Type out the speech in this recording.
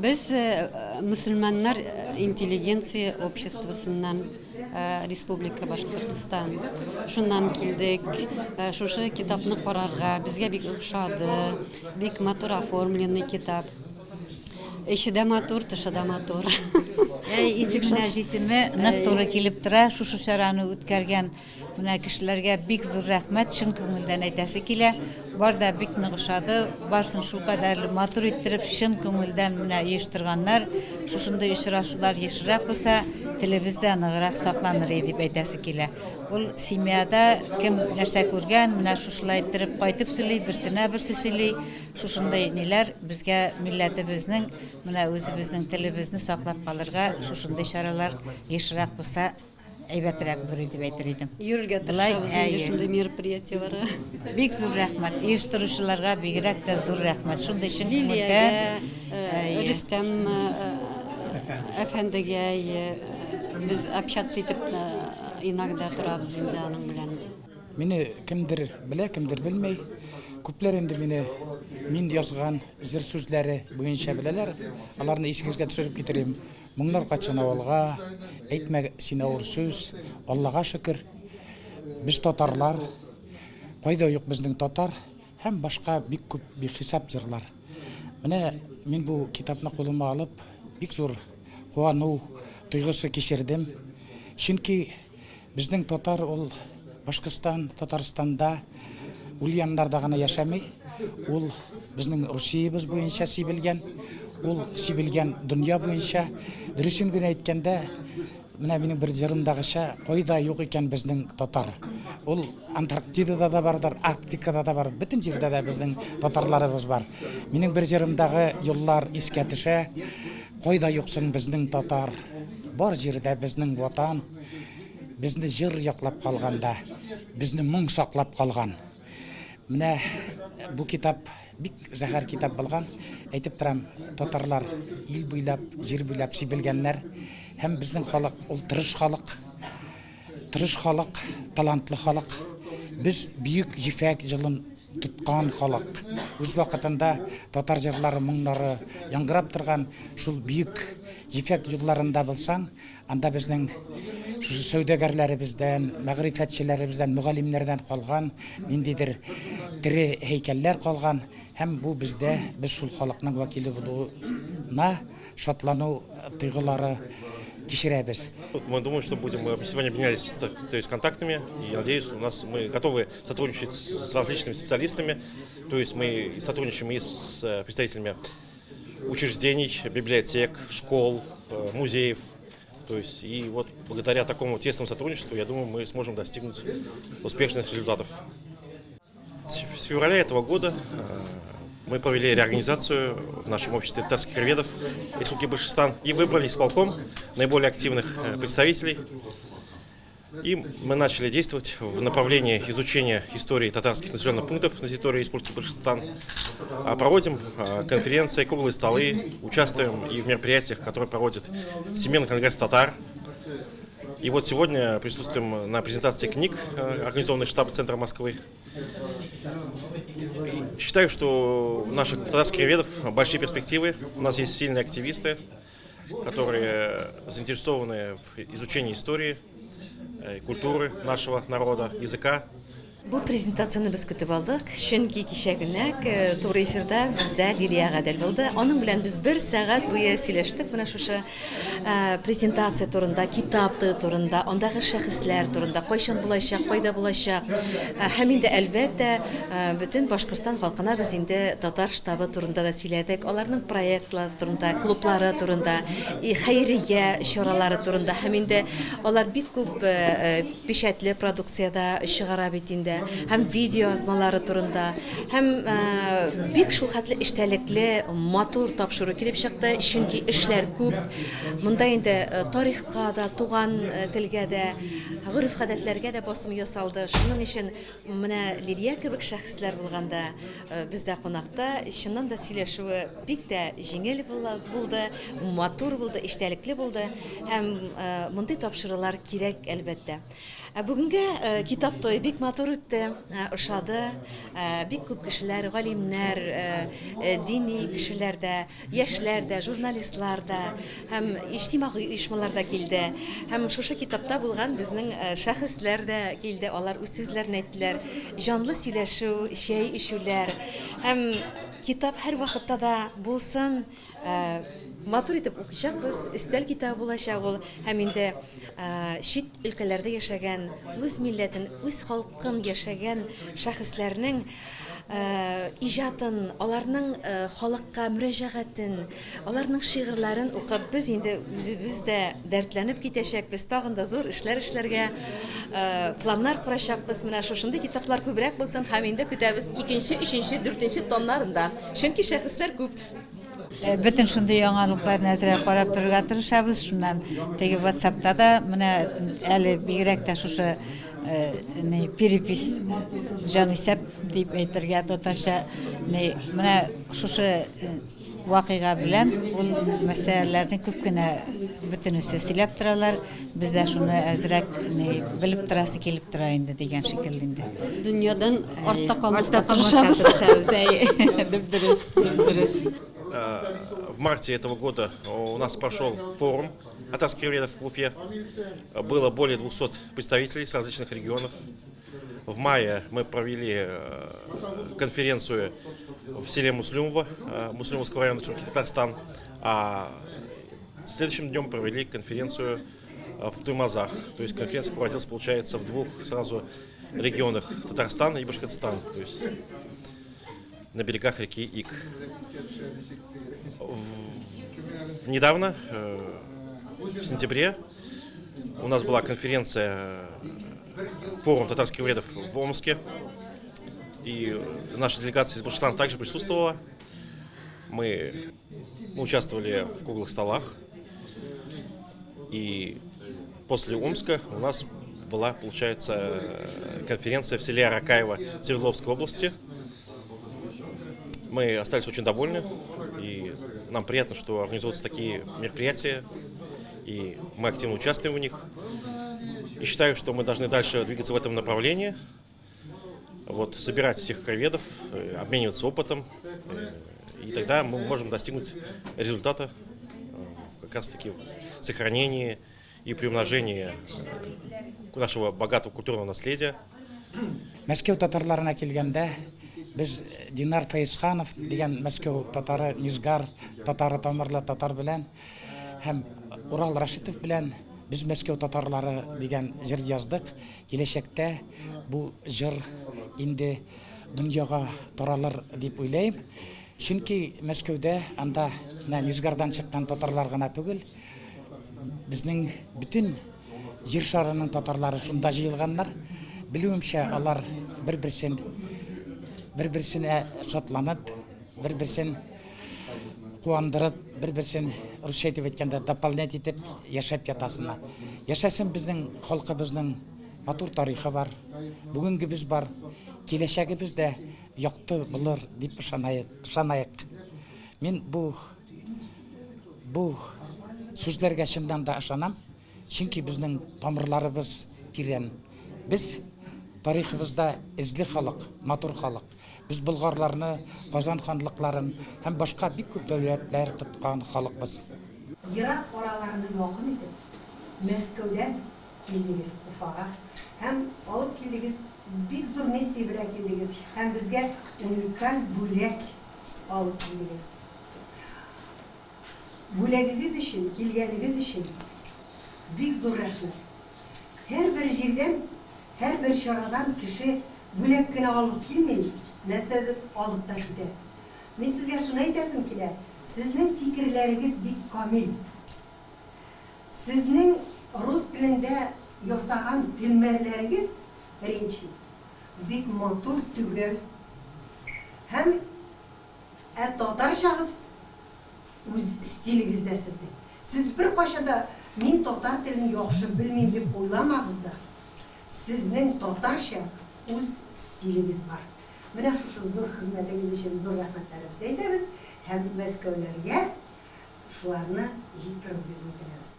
Biz Müslümanlar intelligensiya обществосынан Республика Башкортстан. Шуннан килдек, шушы китапны карарга, безгә бик охшады, бик матур оформленный китап. Эче дә матур, тышы да матур. Исеменә җисеме нык туры килеп тора, шушы чараны үткәргән менә кешеләргә бик зур рәхмәт, чын күңелдән әйтәсе килә. Бар да бик нык охшады, барсын шулкадәрле матур иттереп, чын күңелдән менә оештырганнар. Шушындай очрашулар ешрак булса, телебез дә ныграк сакланыр дип әйтәсе килә. Ул семьяда кем нәрсә күргән, менә шушылай иттереп кайтып сөйли, берсенә берсе сөйли. Шушындай ниләр безгә милләтебезнең, менә үзебезнең телебезне саклап калырга шушындай чаралар ешрак булса, әйбәтрәк булыр дип әйтер идем. Йөрергә тырышабыз инде шундый мероприятиеларга. Бик зур рәхмәт. Оештыручыларга бигрәк тә зур рәхмәт. Шундый чын Лилиягә, Рөстәм әфәндегә без общаться итеп иногда торабыз инде аның белән. Мине кемдер белә, кемдер белмәй. Күпләр инде мин язган җыр сүзләре буенча беләләр. Аларны ишегезгә төшереп китерим. Моңнар качан авылга, әйтмә син авыр сүз, Аллага шөкер. Без татарлар, кайда юк безнең татар, һәм башка бик күп бихисап җырлар. Менә мин бу китапны кулыма алып, бик зур куану тойгысы кичердем. Чөнки безнең татар ул Башкортстан, Татарстанда Ульяннарда гына яшәмәй, ул безнең Русиябыз буенча сибелгән, ул сибелгән дөнья буенча. Дөресен генә әйткәндә, менә минем бер җырымдагыча кайда юк икән безнең татар. Ул Антарктидада да бардыр, Арктикада да бар, бөтен җирдә дә безнең татарларыбыз бар. Минем бер җырымдагы юллар искә төшә, кайда юксың безнең татар, бар җирдә безнең ватан, безне җыр яклап калганда, безне моң саклап калган. Менә бу китап бик зәһәр китап булган. Әйтеп торам, татарлар ил буйлап, җир буйлап сибелгәннәр, һәм безнең халык ул тырыш халык, талантлы халык. Без бөек җифәк җылын тоткан халык. Үз вакытында татар җырлары, моңнары яңгырап торган шул бөек җифәк юлларында булсаң, анда безнең сәүдәгәрләребездән, мәгърифәтчеләребездән, мөгаллимнәрдән калган ниндидер тере һәйкәлләр калган, һәм бу бездә без шул халыкның вәкиле булуына шатлану тойгылары кичерәбез. Мы думаем, что мы сегодня обменялись контактами, и надеюсь, мы готовы сотрудничать с различными специалистами, то есть мы сотрудничаем и с представителями учреждений, библиотек, школ, музеев. То есть, и вот благодаря такому тесному сотрудничеству, я думаю, мы сможем достигнуть успешных результатов. С февраля этого года мы провели реорганизацию в нашем обществе татарских краеведов Республики Башкортостан и выбрали исполком наиболее активных представителей. И мы начали действовать в направлении изучения истории татарских населенных пунктов на территории Республики Башкортостан. Проводим конференции, круглые столы, участвуем и в мероприятиях, которые проводит Всемирный конгресс татар. И вот сегодня присутствуем на презентации книг, организованной штабом Центра Москвы. И считаю, что у наших татарских краеведов большие перспективы. У нас есть сильные активисты, которые заинтересованы в изучении истории, культуры нашего народа, языка. Бу презентацияны без көтеп алдык. Чөнки кичә генә туры эфирда бездә Лилия Гадел булды. Аның белән без 1 сәгать буе сөйләштек. Менә шушы презентация турында, китап турында, андагы шәхесләр турында, кайчан булачак, кайда булачак. Һәм инде әлбәттә бөтен Башкортстан халкына без инде татар штабы турында да сөйләдек. Аларның проектлары турында, клублары турында, хәйрия чаралары турында. Һәм инде алар бик күп печатле продукциядә чыгара бит инде. Һәм видео язмалары турында, һәм бик шул хәтле эштәлекле, матур тапшыру килеп чыкты, чөнки эшләр күп. Монда инде тарихка да, туган телгә дә, гырыф-гадәтләргә дә басым ясалды. Шуның өчен менә Лилия кебек шәхесләр булганда, бездә кунакта, чыннан да сөйләшүе бик тә җиңел булды, матур булды, эштәлекле булды, һәм мондай тапшырулар кирәк әлбәттә. Бүгенге китап тойы бик матур үтте. итте, ошады. Бик күп кешеләр, галимнәр, дини кешеләр дә, яшьләр дә, журналистлар да һәм иҗтимагый оешмалар да килде. Һәм шушы китапта булган безнең шәхесләр дә килде. Алар үз сүзләрен әйттеләр. Җанлы сөйләшү, чәй эчүләр. Һәм китап һәр вакытта да булсын, матур итеп укыйчакбыз, өстәл китабы булачак ул. Һәм инде чит өлкәләрдә яшәгән, үз милләтен, үз халкын яшәгән шәхесләрнең иҗатын, аларның халыкка мөрәҗәгатен, аларның шигырьләрен укып, без инде үзебез дә дәртләнеп китәчәкбез, тагын да зур эшләр эшләргә планнар корачакбыз. Менә шушындый китаплар күбрәк булсын һәм инде көтәбез 2нче, 3нче, 4нче тоннарында. Чөнки шәхесләр күп. Бөтен шундый яңалыкларны әзрәк карап торырга тырышабыз. Шуннан теге WhatsApp'та да менә әле бигрәк тә шушы перепис җанисәп дип әйтергә татарча менә шушы вакыйга белән ул мәсьәләләрне күп кенә бөтенесе сөйләп торалар. Без дә шуны әзрәк белеп торасы килеп тора инде дигән шикелле инде. Дөньядан артта калмаска тырышабыз. Дөрес. В марте этого года у нас прошел форум татарских евреев в Уфе. Было более 200 представителей с различных регионов. В мае мы провели конференцию в селе Муслюмово, Муслюмовского района Татарстан. А следующим днем провели конференцию в Туймазах. То есть конференция проводилась, получается, в двух сразу регионах Татарстана и Башкортостан. То есть на берегах реки Ик. Недавно, в сентябре, у нас была конференция, форум татарских евреев в Омске. И наша делегация из Башкортостана также присутствовала. Мы участвовали в круглых столах. И после Омска у нас была, получается, конференция в селе Аракаево Свердловской области. Мы остались очень довольны, и нам приятно, что организуются такие мероприятия, и мы активно участвуем в них. И считаю, что мы должны дальше двигаться в этом направлении, собирать этих краеведов, обмениваться опытом, и тогда мы можем достигнуть результата как раз-таки в сохранении и приумножении нашего богатого культурного наследия. Мәскәү татарларына килгәндә, biz Динар Фәйсханов дигән Мәскәү татары, Нижгар татары тамырлы татар белән һәм Урал Рашитов белән biz Мәскәү татарлары дигән җыр яздык. Киләчәктә бу җыр инде дөньяга таралыр дип уйлыйм. Чөнки Мәскәүдә анда Нижгардан чыккан татарлар гына түгел, безнең бүтән җир шарының татарлары шунда җыелганнар. Билүемчә, алар бер-берсенә шатланып, бер-берсен куандырып, бер-берсен русча итеп әйткәндә дополнять итеп яшәп ятасына. Яшәсен безнең халкыбызның матур тарихы бар, бүгенгебез бар, киләчәгебез дә якты булыр дип ышанайык. Мин бу сүзләргә чыннан да ышанам, чөнки безнең тамырларыбыз тирән. Без тарихыбызда изле халык, матур халык. Biz Bulgarlarını, Kazan xanlıqların hem başka bir küp devletler tutkan halkımız. Irak oralarında yakın idi. Moskov'dan geldiniz Ufağa. Hem alıp geldiniz, bir zor mesleği bile geldiniz. Hem bizge unikal bülek alıp geldiniz. Büleğiniz için, gelgeniniz için bir zor rahmet. Her bir yerden, her bir şaradan kişi bülek alıp gelmeyin. Nəsədir alıb da gider. Mən sizə şunu aytasım ki, sizin fikirləriniz bik kamil. Sizin Rus dilində yasagan dilmərləriniz rəci bik matur tügül. Həm tatar şahıs öz stilinizdə sizdir. Siz bir qaşada min tatar dilini yaxşı bilməyim deyib oylamağınızda sizin tatarşa öz stiliniz var. Менә шушы зур хезмәтегез өчен зур рәхмәтләребезне әйтәбез һәм Мәскәүләргә шуларны җиткереп үтәбез.